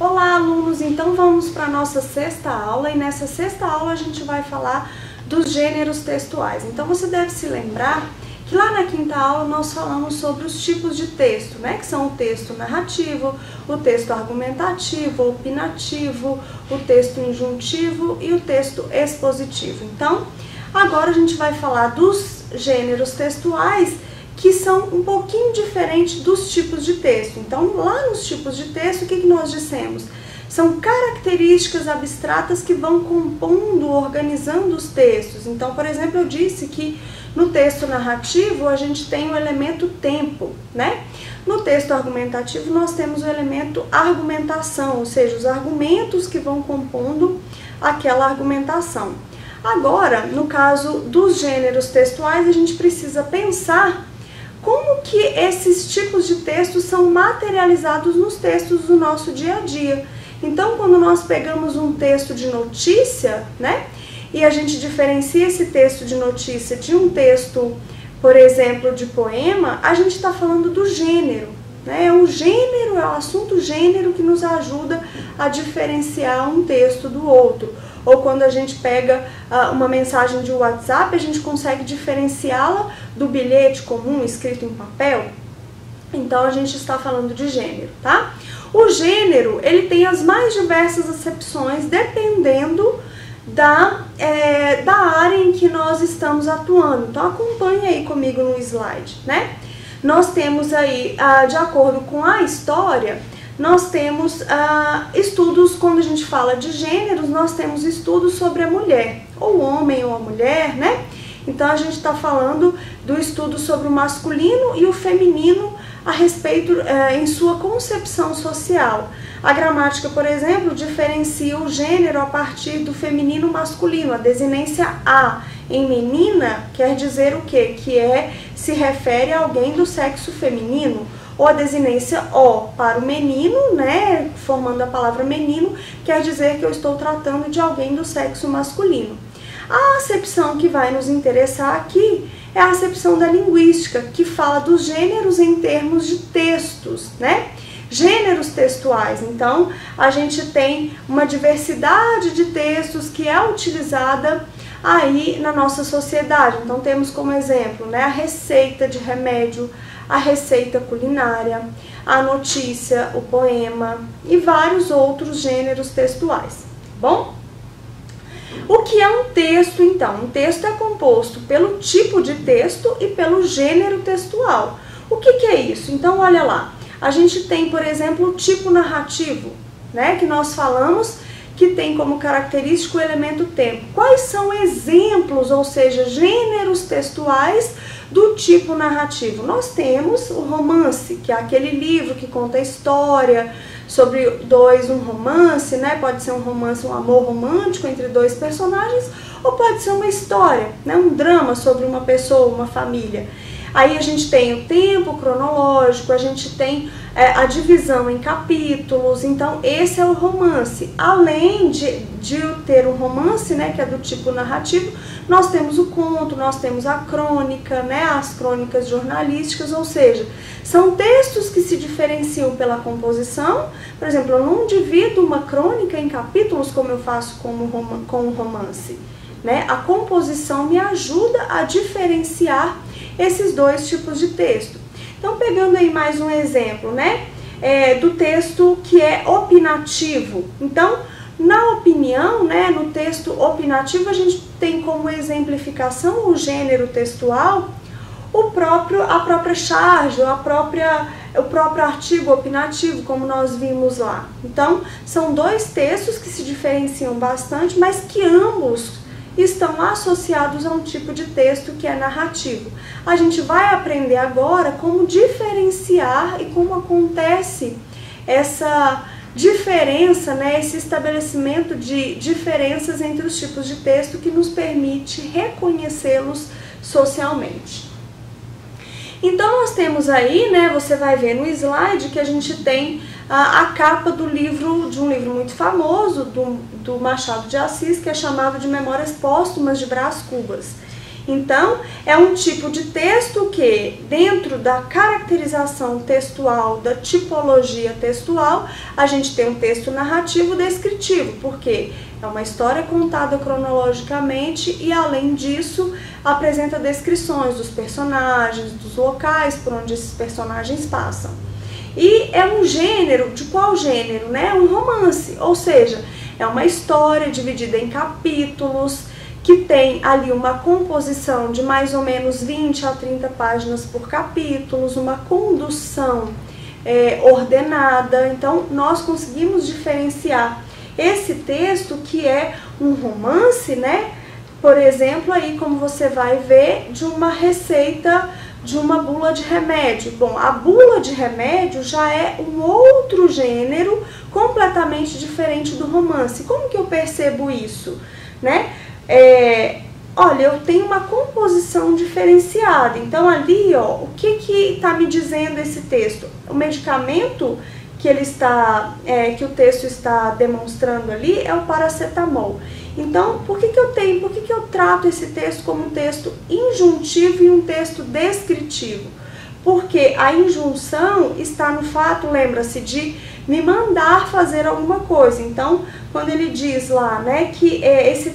Olá, alunos! Então vamos para a nossa sexta aula e nessa sexta aula a gente vai falar dos gêneros textuais. Então você deve se lembrar que lá na quinta aula nós falamos sobre os tipos de texto, né? Que são o texto narrativo, o texto argumentativo, opinativo, o texto injuntivo e o texto expositivo. Então, agora a gente vai falar dos gêneros textuais que são um pouquinho diferentes dos tipos de texto. Então, lá nos tipos de texto, o que nós dissemos? São características abstratas que vão compondo, organizando os textos. Então, por exemplo, eu disse que no texto narrativo a gente tem o elemento tempo, né? No texto argumentativo nós temos o elemento argumentação, ou seja, os argumentos que vão compondo aquela argumentação. Agora, no caso dos gêneros textuais, a gente precisa pensar como que esses tipos de textos são materializados nos textos do nosso dia a dia. Então, quando nós pegamos um texto de notícia, né, e a gente diferencia esse texto de notícia de um texto, por exemplo, de poema, a gente está falando do gênero, né? É o gênero, é o assunto gênero que nos ajuda a diferenciar um texto do outro. Ou quando a gente pega uma mensagem de WhatsApp, a gente consegue diferenciá-la do bilhete comum escrito em papel. Então, a gente está falando de gênero, tá? O gênero, ele tem as mais diversas acepções, dependendo da área em que nós estamos atuando. Então, acompanhe aí comigo no slide, né? Nós temos aí, de acordo com a história, nós temos estudos, quando a gente fala de gêneros, nós temos estudos sobre a mulher, ou o homem ou a mulher, né? Então, a gente está falando do estudo sobre o masculino e o feminino a respeito em sua concepção social. A gramática, por exemplo, diferencia o gênero a partir do feminino masculino. A desinência a em menina quer dizer o quê? Que se refere a alguém do sexo feminino. Ou a desinência o para o menino, né, formando a palavra menino, quer dizer que eu estou tratando de alguém do sexo masculino. A acepção que vai nos interessar aqui é a acepção da linguística, que fala dos gêneros em termos de textos, né? Gêneros textuais. Então, a gente tem uma diversidade de textos que é utilizada aí na nossa sociedade. Então, temos como exemplo, né, a receita de remédio, a receita culinária, a notícia, o poema e vários outros gêneros textuais, bom? O que é um texto, então? Um texto é composto pelo tipo de texto e pelo gênero textual. O que é isso? Então, olha lá. A gente tem, por exemplo, o tipo narrativo, né? Que nós falamos que tem como característico o elemento tempo. Quais são exemplos, ou seja, gêneros textuais do tipo narrativo? Nós temos o romance, que é aquele livro que conta a história sobre um romance, né? Pode ser um romance, um amor romântico entre dois personagens, ou pode ser uma história, né? Um drama sobre uma pessoa, uma família. Aí a gente tem o tempo cronológico, a gente tem a divisão em capítulos, então esse é o romance. Além de ter um romance, né, que é do tipo narrativo, nós temos o conto, nós temos a crônica, né, as crônicas jornalísticas, ou seja, são textos que se diferenciam pela composição. Por exemplo, eu não divido uma crônica em capítulos como eu faço com um romance, né? A composição me ajuda a diferenciar esses dois tipos de texto. Então, pegando aí mais um exemplo, né, do texto que é opinativo. Então, na opinião, né, no texto opinativo, a gente tem como exemplificação o gênero textual, a própria charge, o próprio artigo opinativo, como nós vimos lá. Então, são dois textos que se diferenciam bastante, mas que ambos estão associados a um tipo de texto que é narrativo. A gente vai aprender agora como diferenciar e como acontece essa diferença, né, esse estabelecimento de diferenças entre os tipos de texto que nos permite reconhecê-los socialmente. Então, nós temos aí, né, você vai ver no slide que a gente tem a capa de um livro muito famoso, do Machado de Assis, que é chamado de Memórias Póstumas de Brás Cubas. Então, é um tipo de texto que, dentro da caracterização textual, da tipologia textual, a gente tem um texto narrativo descritivo, porque é uma história contada cronologicamente e, além disso, apresenta descrições dos personagens, dos locais por onde esses personagens passam. E é um gênero, de qual gênero, né? Um romance, ou seja, é uma história dividida em capítulos, que tem ali uma composição de mais ou menos 20 a 30 páginas por capítulos, uma condução ordenada. Então, nós conseguimos diferenciar esse texto que é um romance, né? Por exemplo, aí como você vai ver, de uma receita de uma bula de remédio. Bom, a bula de remédio já é um outro gênero completamente diferente do romance. Como que eu percebo isso, né? Olha, eu tenho uma composição diferenciada. Então ali, ó, o que está me dizendo esse texto? O medicamento que ele está, que o texto está demonstrando ali é o paracetamol. Então, por que eu trato esse texto como um texto injuntivo e um texto descritivo? Porque a injunção está no fato, lembra-se, de me mandar fazer alguma coisa. Então, quando ele diz lá, né, que esse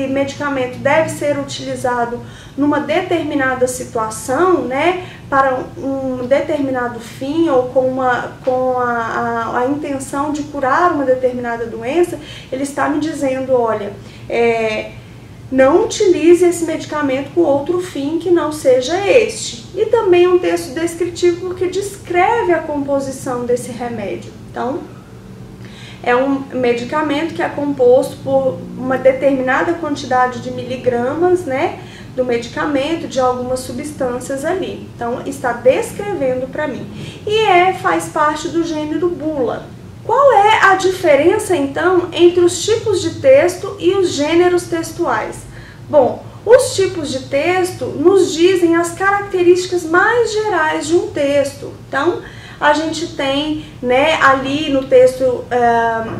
medicamento deve ser utilizado numa determinada situação, né, para um determinado fim ou com a intenção de curar uma determinada doença, ele está me dizendo, olha, não utilize esse medicamento com outro fim que não seja este. E também é um texto descritivo porque descreve a composição desse remédio. Então, é um medicamento que é composto por uma determinada quantidade de miligramas, né, do medicamento, de algumas substâncias ali. Então, está descrevendo para mim. E faz parte do gênero bula. Qual é a diferença, então, entre os tipos de texto e os gêneros textuais? Bom, os tipos de texto nos dizem as características mais gerais de um texto. Então, a gente tem, né, ali no texto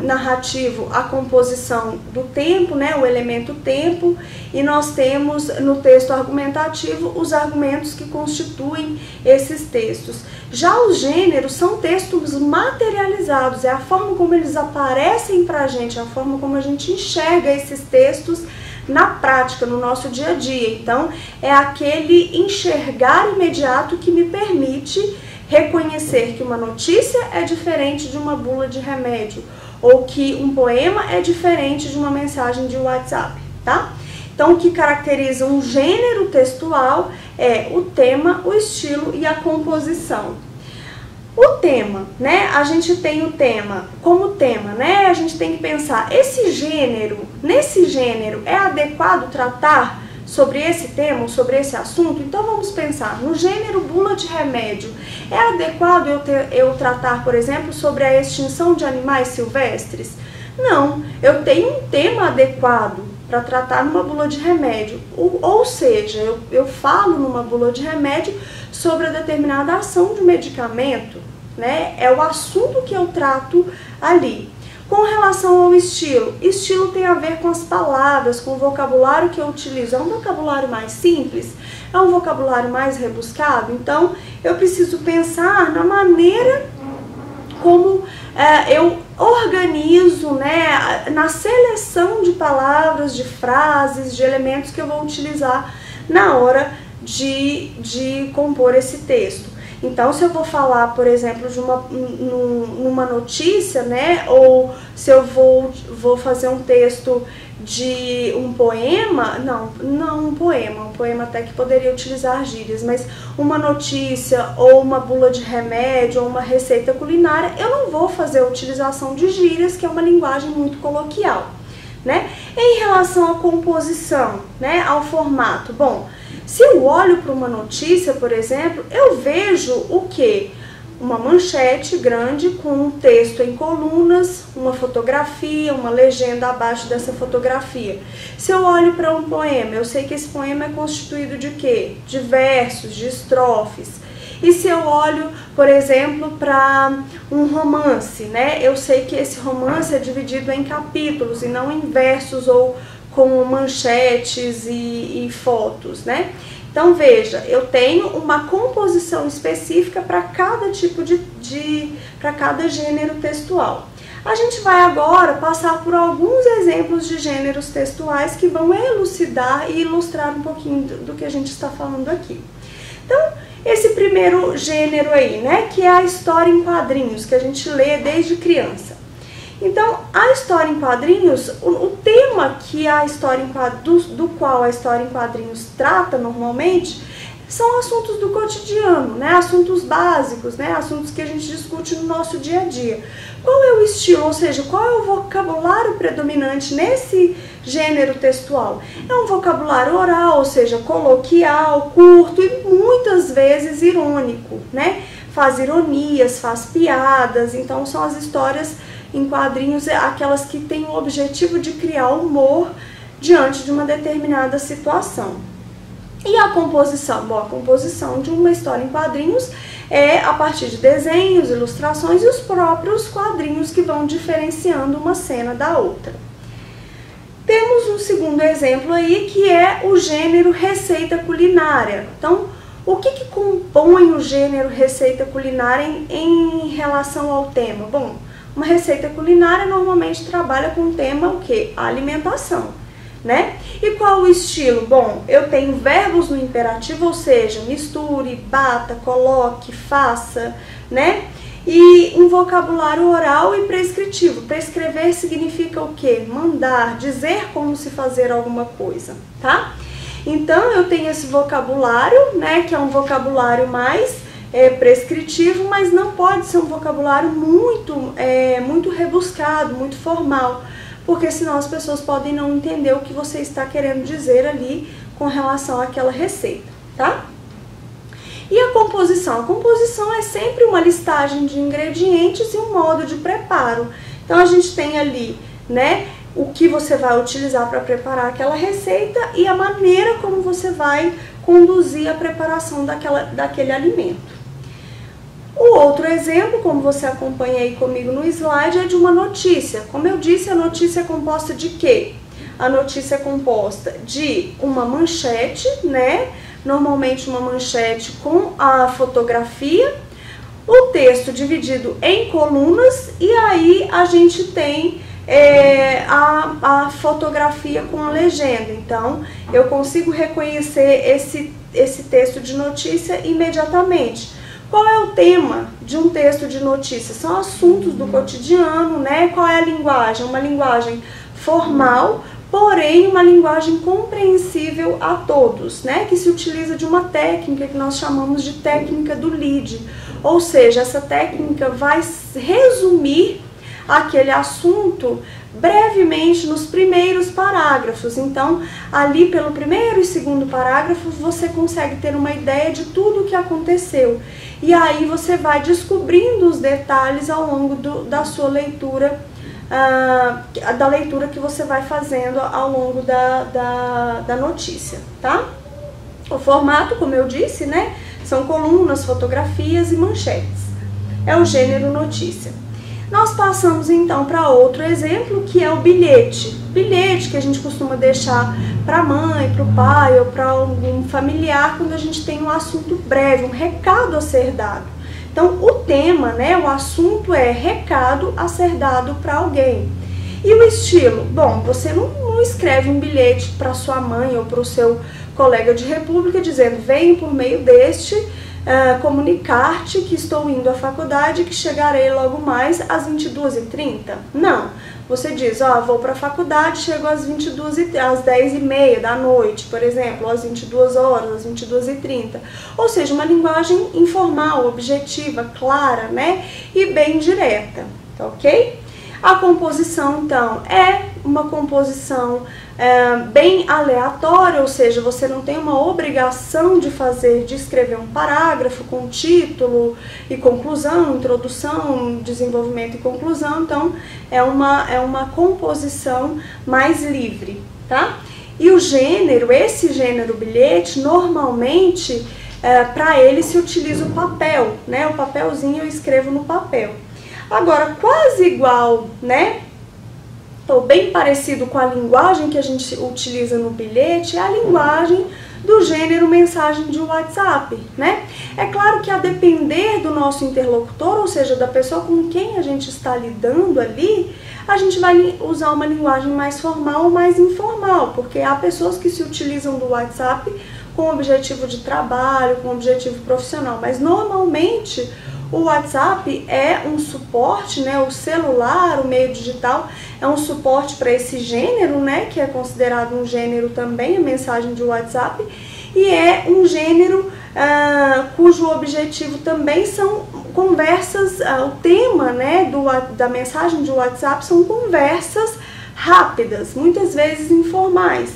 narrativo a composição do tempo, né, o elemento tempo, e nós temos no texto argumentativo os argumentos que constituem esses textos. Já os gêneros são textos materializados, é a forma como eles aparecem para a gente, a forma como a gente enxerga esses textos na prática, no nosso dia a dia. Então, é aquele enxergar imediato que me permite reconhecer que uma notícia é diferente de uma bula de remédio, ou que um poema é diferente de uma mensagem de WhatsApp, tá? Então, o que caracteriza um gênero textual é o tema, o estilo e a composição. O tema, né? A gente tem o tema como tema, né? A gente tem que pensar, nesse gênero, é adequado tratar sobre esse tema, sobre esse assunto? Então vamos pensar, no gênero bula de remédio, é adequado eu tratar, por exemplo, sobre a extinção de animais silvestres? Não, eu tenho um tema adequado para tratar numa bula de remédio, ou seja, eu falo numa bula de remédio sobre a determinada ação de medicamento, né? É o assunto que eu trato ali. Com relação ao estilo, estilo tem a ver com as palavras, com o vocabulário que eu utilizo. É um vocabulário mais simples? É um vocabulário mais rebuscado? Então, eu preciso pensar na maneira como eu organizo, né, na seleção de palavras, de frases, de elementos que eu vou utilizar na hora de compor esse texto. Então, se eu vou falar, por exemplo, de numa notícia, né, ou se eu vou fazer um texto de um poema, não um poema até que poderia utilizar gírias, mas uma notícia ou uma bula de remédio ou uma receita culinária, eu não vou fazer a utilização de gírias, que é uma linguagem muito coloquial, né? Em relação à composição, né, ao formato, bom, se eu olho para uma notícia, por exemplo, eu vejo o quê? Uma manchete grande com um texto em colunas, uma fotografia, uma legenda abaixo dessa fotografia. Se eu olho para um poema, eu sei que esse poema é constituído de quê? De versos, de estrofes. E se eu olho, por exemplo, para um romance, né? Eu sei que esse romance é dividido em capítulos e não em versos ou com manchetes e fotos, né? Então veja, eu tenho uma composição específica para cada tipo para cada gênero textual. A gente vai agora passar por alguns exemplos de gêneros textuais que vão elucidar e ilustrar um pouquinho do que a gente está falando aqui. Então, esse primeiro gênero aí, né, que é a história em quadrinhos, que a gente lê desde criança. Então, a história em quadrinhos, o tema que a história do qual a história em quadrinhos trata normalmente são assuntos do cotidiano, né? Assuntos básicos, né? Assuntos que a gente discute no nosso dia a dia. Qual é o estilo, ou seja, qual é o vocabulário predominante nesse gênero textual? É um vocabulário oral, ou seja, coloquial, curto e muitas vezes irônico, né? Faz ironias, faz piadas, então são as histórias em quadrinhos, aquelas que têm o objetivo de criar humor diante de uma determinada situação. E a composição? Bom, a composição de uma história em quadrinhos é a partir de desenhos, ilustrações e os próprios quadrinhos que vão diferenciando uma cena da outra. Temos um segundo exemplo aí, que é o gênero receita culinária. Então, o que compõe o gênero receita culinária em relação ao tema? Bom, uma receita culinária normalmente trabalha com o tema o quê? A alimentação, né? E qual o estilo? Bom, eu tenho verbos no imperativo, ou seja, misture, bata, coloque, faça, né? E um vocabulário oral e prescritivo. Prescrever significa o quê? Mandar, dizer como se fazer alguma coisa, tá? Então, eu tenho esse vocabulário, né, que é um vocabulário mais prescritivo, mas não pode ser um vocabulário muito rebuscado, muito formal, porque senão as pessoas podem não entender o que você está querendo dizer ali com relação àquela receita, tá? E a composição? A composição é sempre uma listagem de ingredientes e um modo de preparo. Então a gente tem ali, né, o que você vai utilizar para preparar aquela receita e a maneira como você vai conduzir a preparação daquele alimento. O outro exemplo, como você acompanha aí comigo no slide, é de uma notícia. Como eu disse, a notícia é composta de quê? A notícia é composta de uma manchete, né? Normalmente uma manchete com a fotografia, o texto dividido em colunas e aí a gente tem a fotografia com a legenda. Então, eu consigo reconhecer esse texto de notícia imediatamente. Qual é o tema de um texto de notícia? São assuntos do cotidiano, né? Qual é a linguagem? Uma linguagem formal, porém uma linguagem compreensível a todos, né? Que se utiliza de uma técnica que nós chamamos de técnica do lead. Ou seja, essa técnica vai resumir aquele assunto brevemente nos primeiros parágrafos. Então, ali pelo primeiro e segundo parágrafo, você consegue ter uma ideia de tudo o que aconteceu. E aí você vai descobrindo os detalhes ao longo da sua leitura, da leitura que você vai fazendo ao longo da notícia, tá? O formato, como eu disse, né, são colunas, fotografias e manchetes. É o gênero notícia. Nós passamos então para outro exemplo, que é o bilhete. Bilhete que a gente costuma deixar para a mãe, para o pai ou para algum familiar quando a gente tem um assunto breve, um recado a ser dado. Então, o tema, né, o assunto é recado a ser dado para alguém. E o estilo? Bom, você não escreve um bilhete para sua mãe ou para o seu colega de república dizendo: venho por meio deste comunicar-te que estou indo à faculdade e que chegarei logo mais às 22h30. Não, você diz: ó, vou para a faculdade, chego às 10h30 da noite, por exemplo, às 22 horas, às 22h30. Ou seja, uma linguagem informal, objetiva, clara, né, e bem direta, tá ok? A composição, então, é uma composição bem aleatória, ou seja, você não tem uma obrigação de escrever um parágrafo com título e conclusão, introdução, desenvolvimento e conclusão. Então, é uma composição mais livre, tá? E o gênero, esse gênero bilhete, normalmente, para ele se utiliza o papel, né? O papelzinho eu escrevo no papel. Agora, quase igual, né, ou bem parecido com a linguagem que a gente utiliza no bilhete, é a linguagem do gênero mensagem de WhatsApp, né? É claro que a depender do nosso interlocutor, ou seja, da pessoa com quem a gente está lidando ali, a gente vai usar uma linguagem mais formal ou mais informal, porque há pessoas que se utilizam do WhatsApp com objetivo de trabalho, com objetivo profissional, mas normalmente o WhatsApp é um suporte, né? O celular, o meio digital, é um suporte para esse gênero, né? Que é considerado um gênero também, a mensagem de WhatsApp, e é um gênero cujo objetivo também são conversas, o tema, né, da mensagem de WhatsApp são conversas rápidas, muitas vezes informais.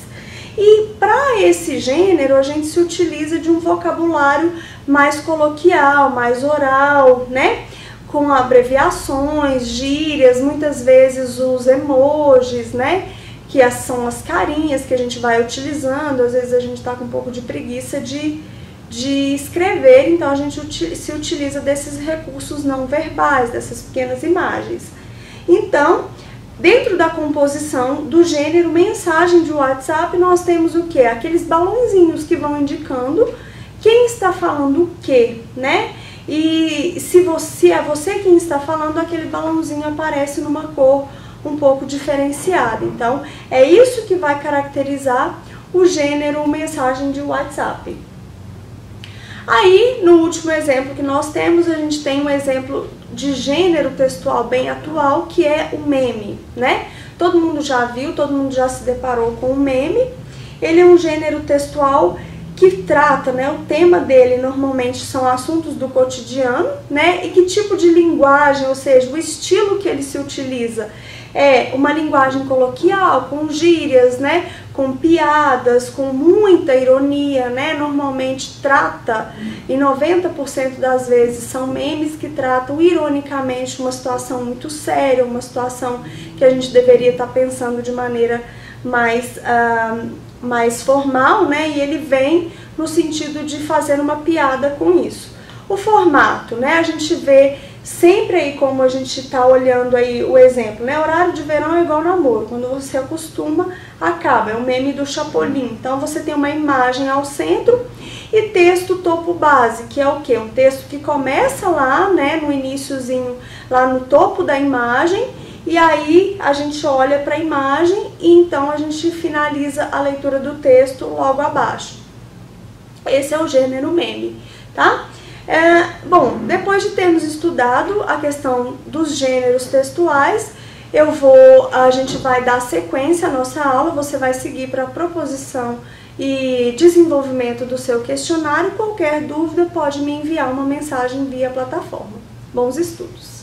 E para esse gênero a gente se utiliza de um vocabulário mais coloquial, mais oral, né? Com abreviações, gírias, muitas vezes os emojis, né? Que são as carinhas que a gente vai utilizando. Às vezes a gente está com um pouco de preguiça de escrever, então a gente se utiliza desses recursos não verbais, dessas pequenas imagens. Então, dentro da composição do gênero mensagem de WhatsApp, nós temos o quê? Aqueles balãozinhos que vão indicando quem está falando o quê, né? E se é você quem está falando, aquele balãozinho aparece numa cor um pouco diferenciada. Então, é isso que vai caracterizar o gênero mensagem de WhatsApp. Aí, no último exemplo que nós temos, a gente tem um exemplo de gênero textual bem atual, que é o meme, né? Todo mundo já viu, todo mundo já se deparou com o meme. Ele é um gênero textual que trata, né, o tema dele normalmente são assuntos do cotidiano, né? E que tipo de linguagem, ou seja, o estilo que ele se utiliza é uma linguagem coloquial, com gírias, né, com piadas, com muita ironia, né? Normalmente trata, e 90% das vezes são memes que tratam ironicamente uma situação muito séria, uma situação que a gente deveria estar pensando de maneira mais formal, né? E ele vem no sentido de fazer uma piada com isso. O formato, né? A gente vê sempre aí, como a gente está olhando aí o exemplo, né? Horário de verão é igual namoro, quando você acostuma, acaba, é um meme do Chapolin. Então você tem uma imagem ao centro e texto topo base, que é o quê? Um texto que começa lá, né, no iniciozinho, lá no topo da imagem, e aí a gente olha para a imagem e então a gente finaliza a leitura do texto logo abaixo. Esse é o gênero meme, tá? Bom, depois de termos estudado a questão dos gêneros textuais, a gente vai dar sequência à nossa aula, você vai seguir para a proposição e desenvolvimento do seu questionário. Qualquer dúvida pode me enviar uma mensagem via plataforma. Bons estudos!